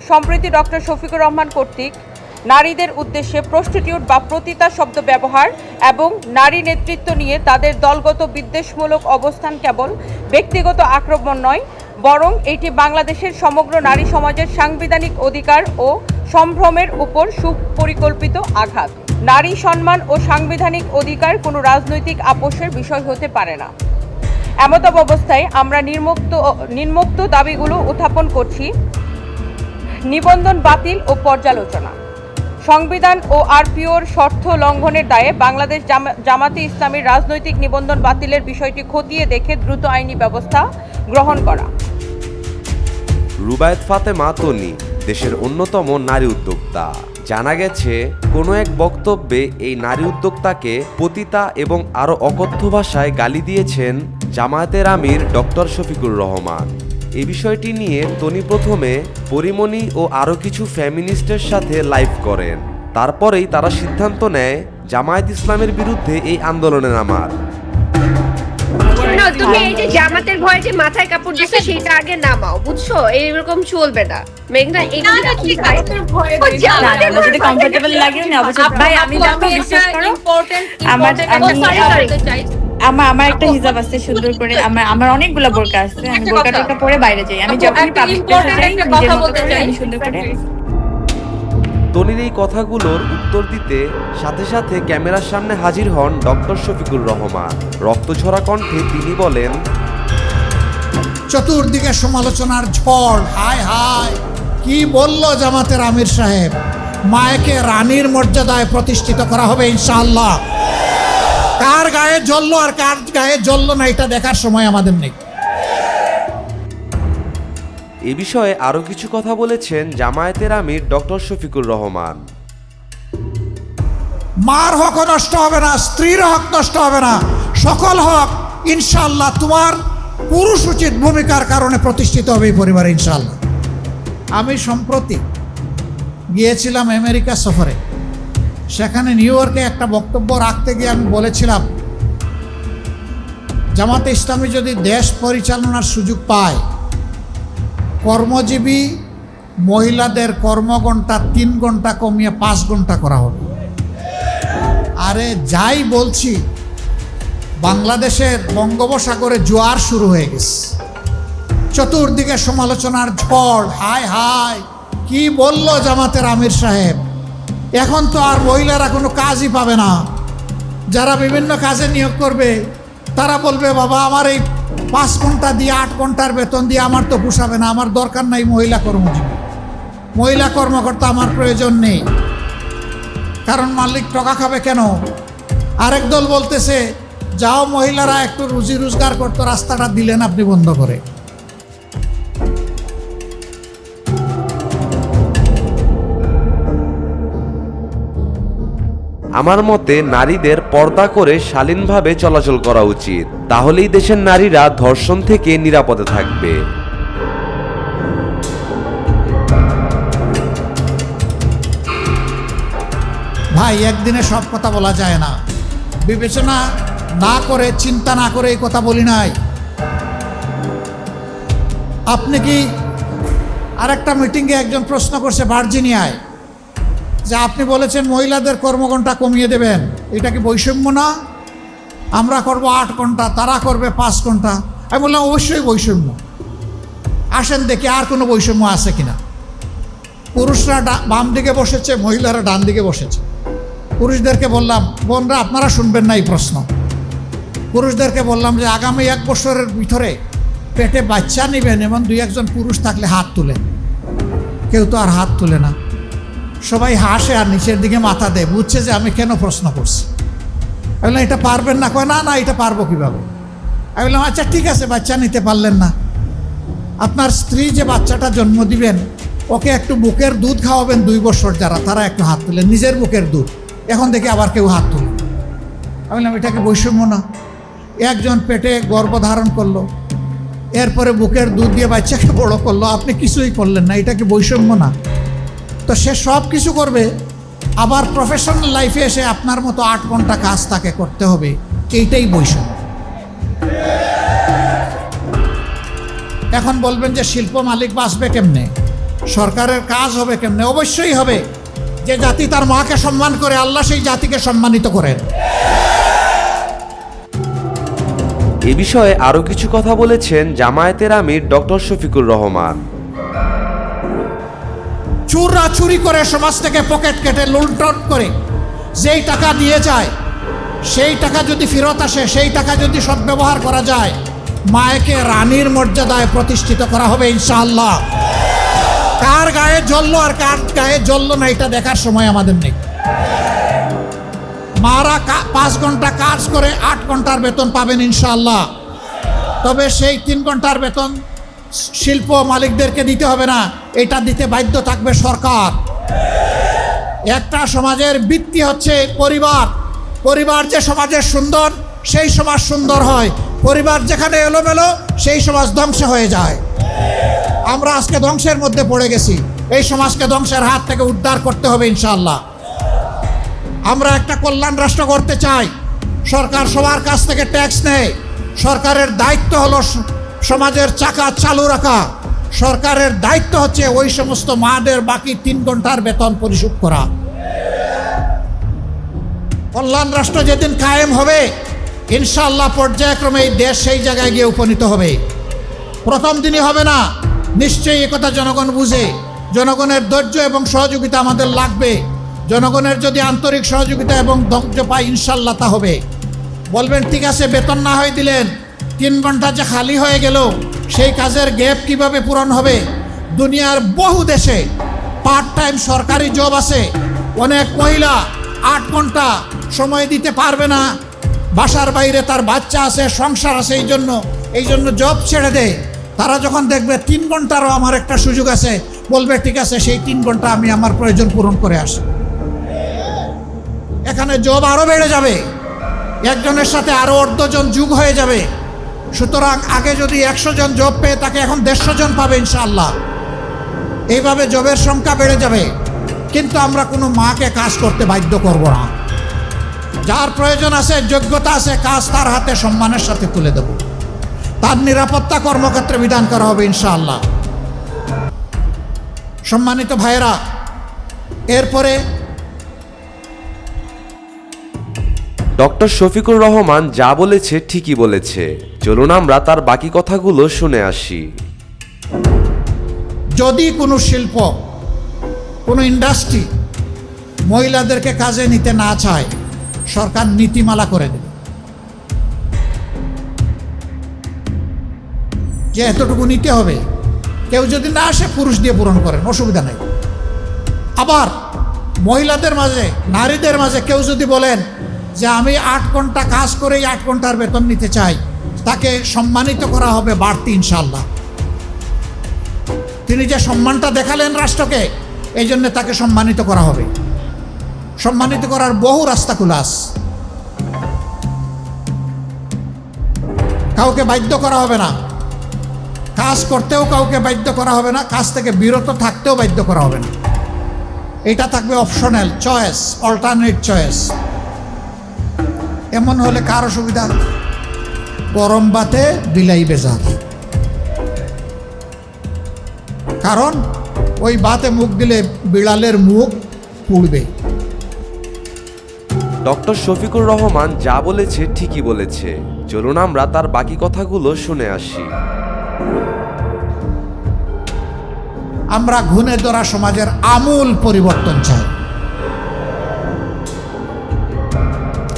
সম্প্রতি ডক্টর শফিকুর রহমান কর্তৃক নারীদের উদ্দেশ্যে প্রস্টিটিউট বা পতিতা শব্দ ব্যবহার এবং নারী নেতৃত্ব নিয়ে তাদের দলগত বিদ্বেষমূলক অবস্থান কেবল ব্যক্তিগত আক্রমণ নয়, বরং এটি বাংলাদেশের সমগ্র নারী সমাজের সাংবিধানিক অধিকার ও সম্ভ্রমের উপর সুপরিকল্পিত আঘাত। নারী সম্মান ও সাংবিধানিক অধিকার কোনো রাজনৈতিক আপোষের বিষয় হতে পারে না। এমত অবস্থায় আমরা নিম্নোক্ত দাবিগুলো উত্থাপন করছি: নিবন্ধন বাতিল ও পর্যালোচনা। সংবিধান ও আরপিওর শর্ত লঙ্ঘনের দায়ে বাংলাদেশ জামাতে ইসলামীর রাজনৈতিক নিবন্ধন বাতিলের বিষয়টি খতিয়ে দেখে দ্রুত আইনি ব্যবস্থা গ্রহণ করা। রুবায়েত ফাতেমা তনি দেশের অন্যতম নারী উদ্যোক্তা। জানা গেছে, কোনো এক বক্তব্যে এই নারী উদ্যোক্তাকে পতিতা এবং আরও অকথ্য ভাষায় গালি দিয়েছেন জামায়াতের আমির ডক্টর শফিকুর রহমান। এই বিষয়টি নিয়ে তনি প্রথমে পরিমণি ও আরও কিছু ফেমিনিস্টের সাথে লাইভ করেন। তারপরেই তারা সিদ্ধান্ত নেয় জামায়াত ইসলামের বিরুদ্ধে এই আন্দোলনে নামার। তুমি এই যে জামাতের ভয়ে যে মাথায় কাপড় দিচ্ছে সেটা আগে নামাও, বুঝছো? এইরকম চলবে না মেঘনা। এগুলা কি হয়? জামাতের যদি কমফোর্টেবল লাগে না অবশ্যই। ভাই আমি জানতে বিশ্বাস করো, আমার একটা হিজাব আছে সুন্দর করে, আমার অনেকগুলো বোরকা আছে, আমি বোরকাটা পরে বাইরে যাই। আমি যখনই পাবলিক প্লেসে যাই নিজের মতো করে আমি সুন্দর করে। তনির এই কথাগুলোর উত্তর দিতে সাথে সাথে ক্যামেরার সামনে হাজির হন ডক্টর শফিকুর রহমান। রক্তঝরা কণ্ঠে তিনি বলেন, চতুর্দিকে সমালোচনার ঝড়। হায় হায়, কি বলল জামাতের আমির সাহেব! মায়েকে রানীর মর্যাদায় প্রতিষ্ঠিত করা হবে ইনশাআল্লাহ। কার গায়ে জ্বললো আর কার গায়ে জ্বললো না এটা দেখার সময় আমাদের নেই। এ বিষয়ে আরও কিছু কথা বলেছেন জামায়াতের আমির ডক্টর শফিকুর রহমান। মার হক নষ্ট হবে না, স্ত্রীর হক নষ্ট হবে না, সকল হক ইনশাআল্লাহ তোমার পুরুষ উচিত ভূমিকার কারণে প্রতিষ্ঠিত হবে এই পরিবারে ইনশাআল্লাহ। আমি সম্প্রতি গিয়েছিলাম আমেরিকা সফরে। সেখানে নিউ ইয়র্কে একটা বক্তব্য রাখতে গিয়ে আমি বলেছিলাম, জামাতে ইসলামী যদি দেশ পরিচালনার সুযোগ পায়, কর্মজীবী মহিলাদের কর্মঘণ্টা 3 ঘন্টা কমিয়ে 5 ঘন্টা করা হবে। আরে যাই বলছি, বাংলাদেশের বঙ্গোপসাগরে জোয়ার শুরু হয়ে গেছে, চতুর্দিকে সমালোচনার ঝড়। হায় হায়, কি বলল জামাতের আমির সাহেব! এখন তো আর মহিলারা কোনো কাজই পাবে না। যারা বিভিন্ন কাজে নিয়োগ করবে তারা বলবে, বাবা আমার এই 5 ঘন্টা দিয়ে 8 ঘন্টার বেতন দিয়ে আমার তো পোষাবে না, আমার দরকার নাই মহিলা কর্মজীবী, মহিলা কর্মকর্তা আমার প্রয়োজন নেই। কারণ মালিক টাকা খাবে কেন? আরেক দল বলতেছে, যাও মহিলারা একটু রুজি রোজগার করতো, রাস্তাটা দিলেন আপনি বন্ধ করে। আমার মতে নারীদের পর্দা করে শালীনভাবে চলাচল করা উচিত, তাহলেই দেশের নারীরা ধর্ষণ থেকে নিরাপদে থাকবে। ভাই, একদিনে সব কথা বলা যায় না। বিবেচনা না করে, চিন্তা না করে এই কথা বলি নাই। আপনি কি আরেকটা মিটিংয়ে একজন প্রশ্ন করছে ভার্জিনিয়ায়, যে আপনি বলেছেন মহিলাদের কর্মঘণ্টা কমিয়ে দেবেন, এটা কি বৈষম্য না? আমরা করব 8 ঘন্টা, তারা করবে 5 ঘন্টা। আমি বললাম অবশ্যই বৈষম্য। আসেন দেখি আর কোনো বৈষম্য আছে কিনা। পুরুষরা বাম দিকে বসেছে, মহিলারা ডান দিকে বসেছে। পুরুষদেরকে বললাম, বোনরা আপনারা শুনবেন না এই প্রশ্ন। পুরুষদেরকে বললাম যে আগামী 1 বছরের ভিতরে পেটে বাচ্চা নেবেন এবং 2-1 জন পুরুষ থাকলে হাত তুলেন। কেউ তো আর হাত তুলে না, সবাই হাসে আর নিচের দিকে মাথা দেয়, বুঝছে যে আমি কেন প্রশ্ন করছি। আমি বললাম এটা পারবেন না? কয় না না, এটা পারবো কীভাবে? আমি বললাম আচ্ছা ঠিক আছে, বাচ্চা নিতে পারলেন না, আপনার স্ত্রী যে বাচ্চাটা জন্ম দিবেন ওকে একটু বুকের দুধ খাওয়াবেন 2 বছর, যারা তারা একটু হাত তুলেন, নিজের বুকের দুধ। এখন দেখি আবার কেউ হাত তুলে। আমি বললাম এটা কি বৈষম্য না? একজন পেটে গর্ভধারণ করলো, এরপরে বুকের দুধ দিয়ে বাচ্চাকে বড় করলো, আপনি কিছুই করলেন না, এটা কি বৈষম্য না? তো সে সব কিছু করবে, আবার প্রফেশনাল লাইফে এসে আপনার মতো 8 ঘন্টা কাজ তাকে করতে হবে, এইটাই বৈষম্য। এখন বলবেন যে শিল্প মালিক বাঁচবে কেমনে? সরকারের কাজ হবে কেমনে? অবশ্যই হবে। যে জাতি তার মাকে সম্মান করে, আল্লাহ সেই জাতিকে সম্মানিত করেন। এ বিষয়ে আরও কিছু কথা বলেছেন জামায়াতের আমির ডক্টর শফিকুর রহমান। চোররা চুরি করে সমাজ থেকে পকেট কেটে লুণ্ঠন করে যেই টাকা দিয়ে যায়, সেই টাকা যদি ফেরত আসে, সেই টাকা যদি সদ্ব্যবহার করা যায়, মায়েকে রানীর মর্যাদায় প্রতিষ্ঠিত করা হবে ইনশাআল্লাহ। কার গায়ে জ্বললো আর কার গায়ে জ্বললো না এটা দেখার সময় আমাদের নেই। মারা 5 ঘন্টা কাজ করে 8 ঘন্টার বেতন পাবেন ইনশাআল্লাহ। তবে সেই 3 ঘন্টার বেতন শিল্প মালিকদেরকে দিতে হবে না, এটা দিতে বাধ্য থাকবে সরকার। একটা সমাজের ভিত্তি হচ্ছে পরিবার। পরিবার যে সমাজের সুন্দর, সেই সমাজ সুন্দর হয়। পরিবার যেখানে এলোমেলো, সেই সমাজ ধ্বংস হয়ে যায়। আমরা আজকে ধ্বংসের মধ্যে পড়ে গেছি। এই সমাজকে ধ্বংসের হাত থেকে উদ্ধার করতে হবে ইনশাআল্লাহ। আমরা একটা কল্যাণ রাষ্ট্র করতে চাই। সরকার সবার কাছ থেকে ট্যাক্স নেয়। সরকারের দায়িত্ব হলো সমাজের চাকা চালু রাখা। সরকারের দায়িত্ব হচ্ছে ওই সমস্ত মাদের বাকি 3 ঘন্টার বেতন পরিশোধ করা। কল্যাণ রাষ্ট্র যেদিন কায়েম হবে, ইনশাআল্লাহ পর্যায়ক্রমে এই দেশ সেই জায়গায় গিয়ে উপনীত হবে। প্রথম দিনই হবে না, নিশ্চয়ই একথা জনগণ বুঝে। জনগণের ধৈর্য এবং সহযোগিতা আমাদের লাগবে। জনগণের যদি আন্তরিক সহযোগিতা এবং ধৈর্য পায়, ইনশাআল্লাহ তা হবে। বলবেন ঠিক আছে, বেতন না হয় দিলেন, 3 ঘন্টা যে খালি হয়ে গেল, সেই কাজের গ্যাপ কিভাবে পূরণ হবে? দুনিয়ার বহু দেশে পার্ট টাইম সরকারি জব আছে। অনেক মহিলা 8 ঘন্টা সময় দিতে পারবে না, বাসার বাইরে তার বাচ্চা আছে, সংসার আছে, এই জন্য জব ছেড়ে দেয়। তারা যখন দেখবে 3 ঘন্টারও আমার একটা সুযোগ আছে, বলবে ঠিক আছে, সেই 3 ঘন্টা আমি আমার প্রয়োজন পূরণ করে আসি। এখানে জব আরও বেড়ে যাবে, একজনের সাথে আরও 1/2 জন যুগ হয়ে যাবে। সুতরাং আগে যদি 100 জন জব পেয়ে তাকে এখন 150 জন পাবে ইনশাআল্লাহ। এইভাবে জবের সংখ্যা বেড়ে যাবে। কিন্তু আমরা কোনো মাকে কাজ করতে বাধ্য করব না। যার প্রয়োজন আছে, যোগ্যতা আছে, কাজ তার হাতে সম্মানের সাথে তুলে দেব। তার নিরাপত্তা কর্মক্ষেত্রে বিধান করা হবে ইনশাআল্লাহ। সম্মানিত ভাইয়েরা, এরপরে ডক্টর শফিকুর রহমান যা বলেছে ঠিকই বলেছে। চলুন আমরা তার বাকি কথাগুলো শুনে আসি। যদি কোনো শিল্প, কোনো ইন্ডাস্ট্রি মহিলাদেরকে কাজে নিতে না চায়, সরকার নীতিমালা করে দেবে যে এতটুকু নিতে হবে। কেউ যদি না আসে, পুরুষ দিয়ে পূরণ করেন, অসুবিধা নেই। আবার মহিলাদের মাঝে, নারীদের মাঝে কেউ যদি বলেন যে আমি 8 ঘন্টা কাজ করেই 8 ঘন্টার বেতন নিতে চাই, তাকে সম্মানিত করা হবে বাড়তি ইনশাআল্লাহ। তিনি যে সম্মানটা দেখালেন রাষ্ট্রকে, এই জন্য তাকে সম্মানিত করা হবে। সম্মানিত করার বহু রাস্তা খোলা আছে। কাউকে বাধ্য করা হবে না, কাজ করতেও কাউকে বাধ্য করা হবে না, কাজ থেকে বিরত থাকতেও বাধ্য করা হবে না। এটা থাকবে অপশনাল চয়েস, অল্টারনেট চয়েস। এমন হলে কার অসুবিধা? গরম ভাতে বিলাই বেজার। কারণ ওই ভাতে মুখ দিলে বিড়ালের মুখ পুড়বে। ডক্টর শফিকুর রহমান যা বলেছে ঠিকই বলেছে। চলুন আমরা তার বাকি কথাগুলো শুনে আসি। আমরা ঘুণে ধরা সমাজের আমূল পরিবর্তন চাই।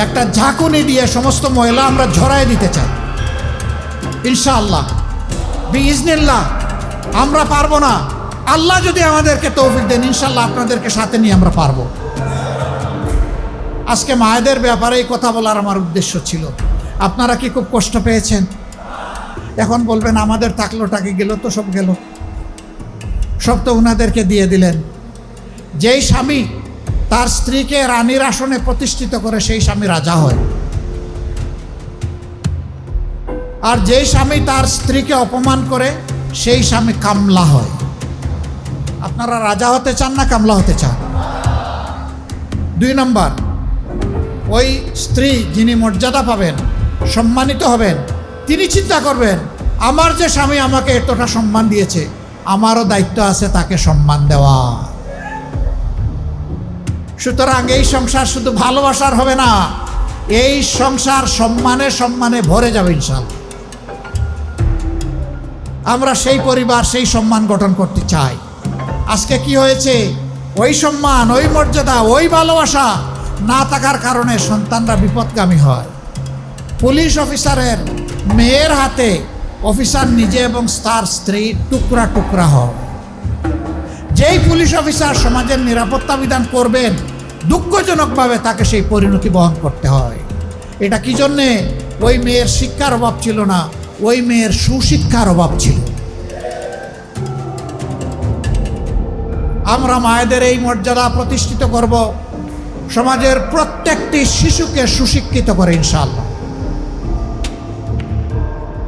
একটা ঝাঁকুনি দিয়ে সমস্ত ময়লা আমরা ঝরাই দিতে চাই ইনশাআল্লাহ, বিইজনিল্লাহ। আমরা পারবো না, আল্লাহ যদি আমাদেরকে তৌফিক দেন, ইনশাআল্লাহ আপনাদেরকে সাথে নিয়ে আমরা পারবো। আজকে মায়েদের ব্যাপারে এই কথা বলার আমার উদ্দেশ্য ছিল। আপনারা কি খুব কষ্ট পেয়েছেন? এখন বলবেন আমাদের থাকলোটাকে গেল তো, সব গেল, সব তো উনাদেরকে দিয়ে দিলেন। যেই স্বামী তার স্ত্রীকে রানীর আসনে প্রতিষ্ঠিত করে, সেই স্বামী রাজা হয়। আর যেই স্বামী তার স্ত্রীকে অপমান করে, সেই স্বামী কামলা হয়। আপনারা রাজা হতে চান না কামলা হতে চান? 2 নম্বর, ওই স্ত্রী যিনি মর্যাদা পাবেন, সম্মানিত হবেন, তিনি চিন্তা করবেন আমার যে স্বামী আমাকে এতটা সম্মান দিয়েছে, আমারও দায়িত্ব আছে তাকে সম্মান দেওয়া। সুতরাং এই সংসার শুধু ভালোবাসার হবে না, এই সংসার সম্মানে সম্মানে ভরে যাবে ইনশাআল্লাহ। আমরা সেই পরিবার, সেই সম্মান গঠন করতে চাই। আজকে কি হয়েছে, ওই সম্মান, ওই মর্যাদা, ওই ভালোবাসা না থাকার কারণে সন্তানরা বিপদগামী হয়। পুলিশ অফিসারের মেয়ের হাতে অফিসার নিজে এবং তার স্ত্রী টুকরা টুকরা হয়। যেই পুলিশ অফিসার সমাজের নিরাপত্তা বিধান করবেন, দুঃখজনকভাবে তাকে সেই পরিণতি বহন করতে হয়। এটা কি জন্যে? ওই মেয়ের শিক্ষার অভাব ছিল না, ওই মেয়ের সুশিক্ষার অভাব ছিল। আমরা মায়েদের এই মর্যাদা প্রতিষ্ঠিত করব, সমাজের প্রত্যেকটি শিশুকে সুশিক্ষিত করে ইনশাআল্লাহ।